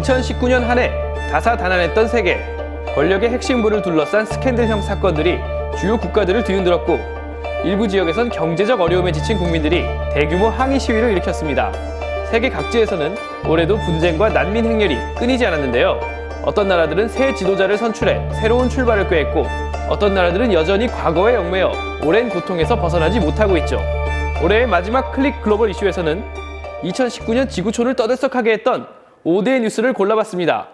2019년 한 해 다사다난했던 세계, 권력의 핵심부를 둘러싼 스캔들형 사건들이 주요 국가들을 뒤흔들었고 일부 지역에선 경제적 어려움에 지친 국민들이 대규모 항의 시위를 일으켰습니다. 세계 각지에서는 올해도 분쟁과 난민 행렬이 끊이지 않았는데요. 어떤 나라들은 새 지도자를 선출해 새로운 출발을 꾀했고 어떤 나라들은 여전히 과거에 얽매여 오랜 고통에서 벗어나지 못하고 있죠. 올해의 마지막 클릭 글로벌 이슈에서는 2019년 지구촌을 떠들썩하게 했던 5대의 뉴스를 골라봤습니다.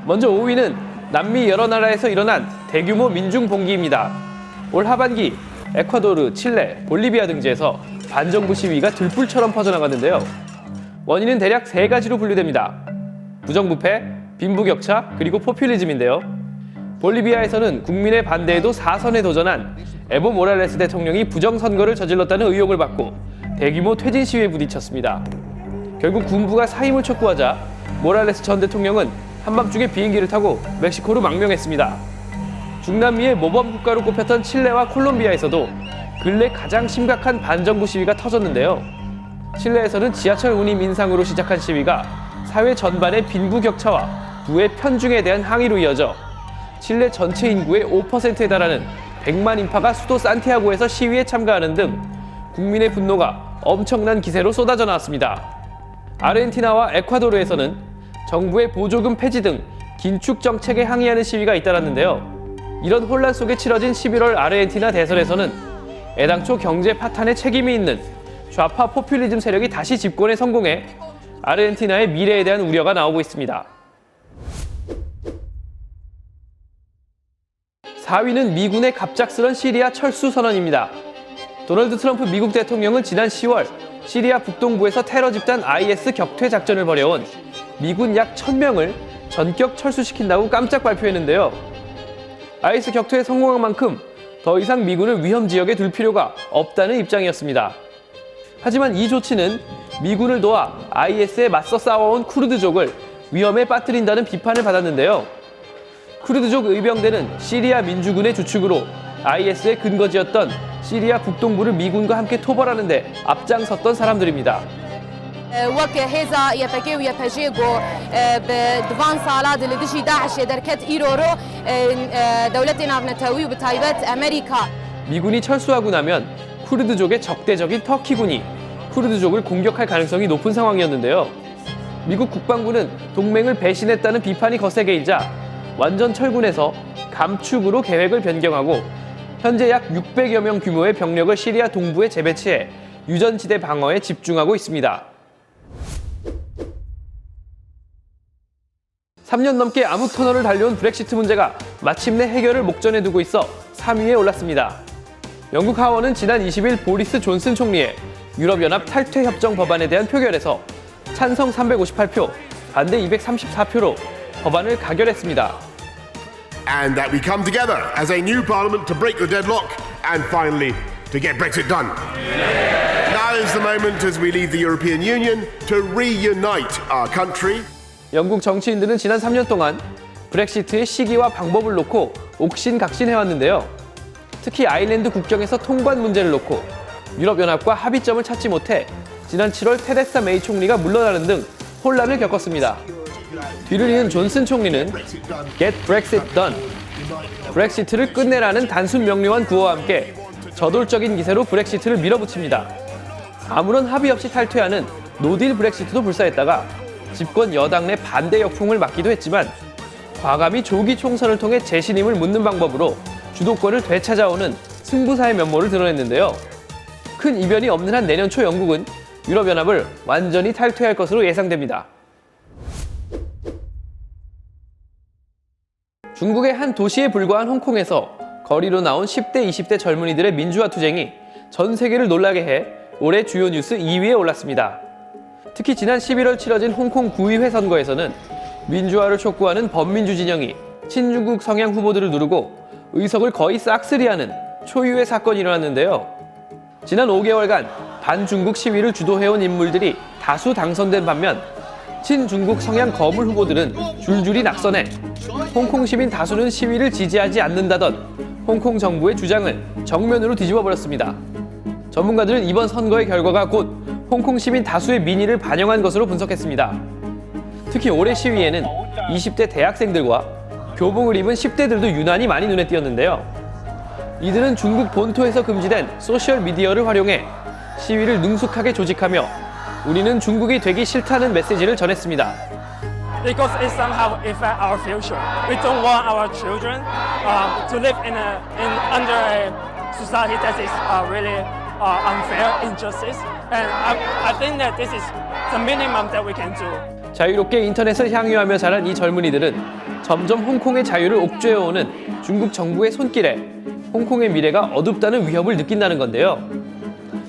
먼저 5위는 남미 여러 나라에서 일어난 대규모 민중 봉기입니다. 올 하반기 에콰도르, 칠레, 볼리비아 등지에서 반정부 시위가 들불처럼 퍼져나갔는데요. 원인은 대략 3가지로 분류됩니다. 부정부패, 빈부격차, 그리고 포퓰리즘인데요. 볼리비아에서는 국민의 반대에도 4선에 도전한 에보 모랄레스 대통령이 부정선거를 저질렀다는 의혹을 받고 대규모 퇴진 시위에 부딪혔습니다. 결국 군부가 사임을 촉구하자 모랄레스 전 대통령은 한밤중에 비행기를 타고 멕시코로 망명했습니다. 중남미의 모범 국가로 꼽혔던 칠레와 콜롬비아에서도 근래 가장 심각한 반정부 시위가 터졌는데요. 칠레에서는 지하철 운임 인상으로 시작한 시위가 사회 전반의 빈부격차와 부의 편중에 대한 항의로 이어져 칠레 전체 인구의 5%에 달하는 100만 인파가 수도 산티아고에서 시위에 참가하는 등 국민의 분노가 엄청난 기세로 쏟아져 나왔습니다. 아르헨티나와 에콰도르에서는 정부의 보조금 폐지 등 긴축 정책에 항의하는 시위가 잇따랐는데요. 이런 혼란 속에 치러진 11월 아르헨티나 대선에서는 애당초 경제 파탄에 책임이 있는 좌파 포퓰리즘 세력이 다시 집권에 성공해 아르헨티나의 미래에 대한 우려가 나오고 있습니다. 4위는 미군의 갑작스런 시리아 철수 선언입니다. 도널드 트럼프 미국 대통령은 지난 10월 시리아 북동부에서 테러 집단 IS 격퇴 작전을 벌여온 미군 약 1000명을 전격 철수시킨다고 깜짝 발표했는데요. IS 격퇴에 성공한 만큼 더 이상 미군을 위험 지역에 둘 필요가 없다는 입장이었습니다. 하지만 이 조치는 미군을 도와 IS에 맞서 싸워온 쿠르드족을 위험에 빠뜨린다는 비판을 받았는데요. 쿠르드족 의병대는 시리아 민주군의 주축으로 IS의 근거지였던 시리아 북동부를 미군과 함께 토벌하는 데 앞장섰던 사람들입니다. وەک هێزا یەپەکێ و یەپەژێگۆ دوان ساڵات لە دژی داعش دەرکەت ئیرۆرۆ دەولەتی ناونەتەوی و بەتایبەت ئەمریکا. 미군이 철수하고 나면 쿠르드족의 적대적인 터키군이 쿠르드족을 공격할 가능성이 높은 상황이었는데요. 미국 국방부는 동맹을 배신했다는 비판이 거세게 일자 완전 철군에서 감축으로 계획을 변경하고 현재 약 600여 명 규모의 병력을 시리아 동부에 재배치해 유전지대 방어에 집중하고 있습니다. 3년 넘게 암흑 터널을 달려온 브렉시트 문제가 마침내 해결을 목전에 두고 있어 3위에 올랐습니다. 영국 하원은 지난 20일 보리스 존슨 총리의 유럽연합 탈퇴 협정 법안에 대한 표결에서 찬성 358표, 반대 234표로 법안을 가결했습니다. And that we come together as a new parliament to break the deadlock and finally to get Brexit done. Now is the moment as we leave the European Union to reunite our country. 영국 정치인들은 지난 3년 동안 브렉시트의 시기와 방법을 놓고 옥신각신해왔는데요. 특히 아일랜드 국경에서 통관 문제를 놓고 유럽연합과 합의점을 찾지 못해 지난 7월 테레사 메이 총리가 물러나는 등 혼란을 겪었습니다. 뒤를 이은 존슨 총리는 Get Brexit Done, 브렉시트를 끝내라는 단순 명료한 구호와 함께 저돌적인 기세로 브렉시트를 밀어붙입니다. 아무런 합의 없이 탈퇴하는 노딜 브렉시트도 불사했다가 집권 여당 내 반대 역풍을 맞기도 했지만 과감히 조기 총선을 통해 재신임을 묻는 방법으로 주도권을 되찾아오는 승부사의 면모를 드러냈는데요. 큰 이변이 없는 한 내년 초 영국은 유럽연합을 완전히 탈퇴할 것으로 예상됩니다. 중국의 한 도시에 불과한 홍콩에서 거리로 나온 10대, 20대 젊은이들의 민주화 투쟁이 전 세계를 놀라게 해 올해 주요 뉴스 2위에 올랐습니다. 특히 지난 11월 치러진 홍콩 구의회 선거에서는 민주화를 촉구하는 범민주 진영이 친중국 성향 후보들을 누르고 의석을 거의 싹쓸이하는 초유의 사건이 일어났는데요. 지난 5개월간 반중국 시위를 주도해온 인물들이 다수 당선된 반면 친중국 성향 거물 후보들은 줄줄이 낙선해 홍콩 시민 다수는 시위를 지지하지 않는다던 홍콩 정부의 주장을 정면으로 뒤집어버렸습니다. 전문가들은 이번 선거의 결과가 곧 홍콩 시민 다수의 민의를 반영한 것으로 분석했습니다. 특히 올해 시위에는 20대 대학생들과 교복을 입은 10대들도 유난히 많이 눈에 띄었는데요. 이들은 중국 본토에서 금지된 소셜미디어를 활용해 시위를 능숙하게 조직하며 우리는 중국이 되기 싫다는 메시지를 전했습니다. Because it somehow affect our future. We don't want our children to live under a society that is really unfair, injustice. And I think that this is the minimum that we can do. 자유롭게 인터넷을 향유하며 자란 이 젊은이들은 점점 홍콩의 자유를 옥죄어오는 중국 정부의 손길에 홍콩의 미래가 어둡다는 위협을 느낀다는 건데요.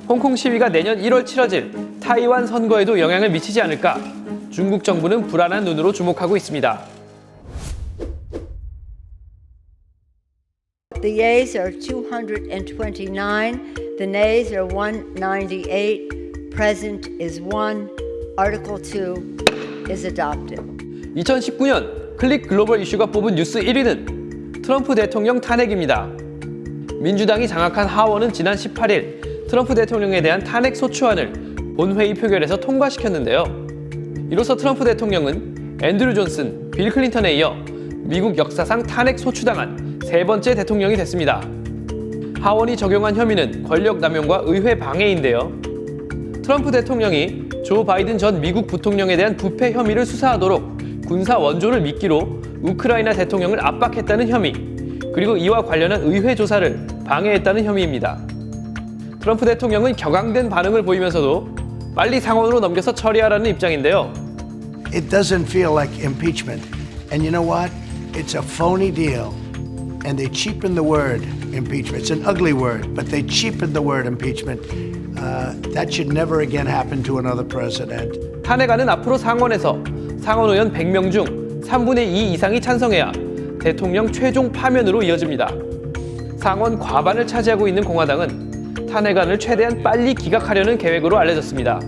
홍콩 시위가 내년 1월 치러질 타이완 선거에도 영향을 미치지 않을까 중국 정부는 불안한 눈으로 주목하고 있습니다. The yeas are 229, the nays are 198, present is 1, Article 2 is adopted. 2019년 클릭 글로벌 이슈가 뽑은 뉴스 1위는 트럼프 대통령 탄핵입니다. 민주당이 장악한 하원은 지난 18일 트럼프 대통령에 대한 탄핵 소추안을 본회의 표결에서 통과시켰는데요. 이로써 트럼프 대통령은 앤드류 존슨, 빌 클린턴에 이어 미국 역사상 탄핵 소추당한 세 번째 대통령이 됐습니다. 하원이 적용한 혐의는 권력 남용과 의회 방해인데요. 트럼프 대통령이 조 바이든 전 미국 부통령에 대한 부패 혐의를 수사하도록 군사 원조를 미끼로 우크라이나 대통령을 압박했다는 혐의, 그리고 이와 관련한 의회 조사를 방해했다는 혐의입니다. 트럼프 대통령은 격앙된 반응을 보이면서도 빨리 상원으로 넘겨서 처리하라는 입장인데요. It doesn't feel like impeachment. And you know what? It's a phony deal. And they cheapen the word impeachment. It's an ugly word, but they cheapen the word impeachment. That should never again happen to another president. 탄핵안은 앞으로 상원에서 상원 의원 100명 중 3분의 2 이상이 찬성해야 대통령 최종 파면으로 이어집니다. 상원 과반을 차지하고 있는 공화당은 탄핵안을 최대한 빨리 기각하려는 계획으로 알려졌습니다.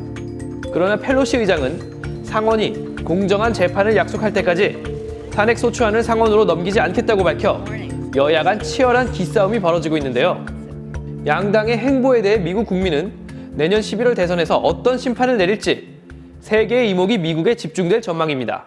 그러나 펠로시 의장은 상원이 공정한 재판을 약속할 때까지 탄핵 소추안을 상원으로 넘기지 않겠다고 밝혀 여야 간 치열한 기싸움이 벌어지고 있는데요. 양당의 행보에 대해 미국 국민은 내년 11월 대선에서 어떤 심판을 내릴지 세계의 이목이 미국에 집중될 전망입니다.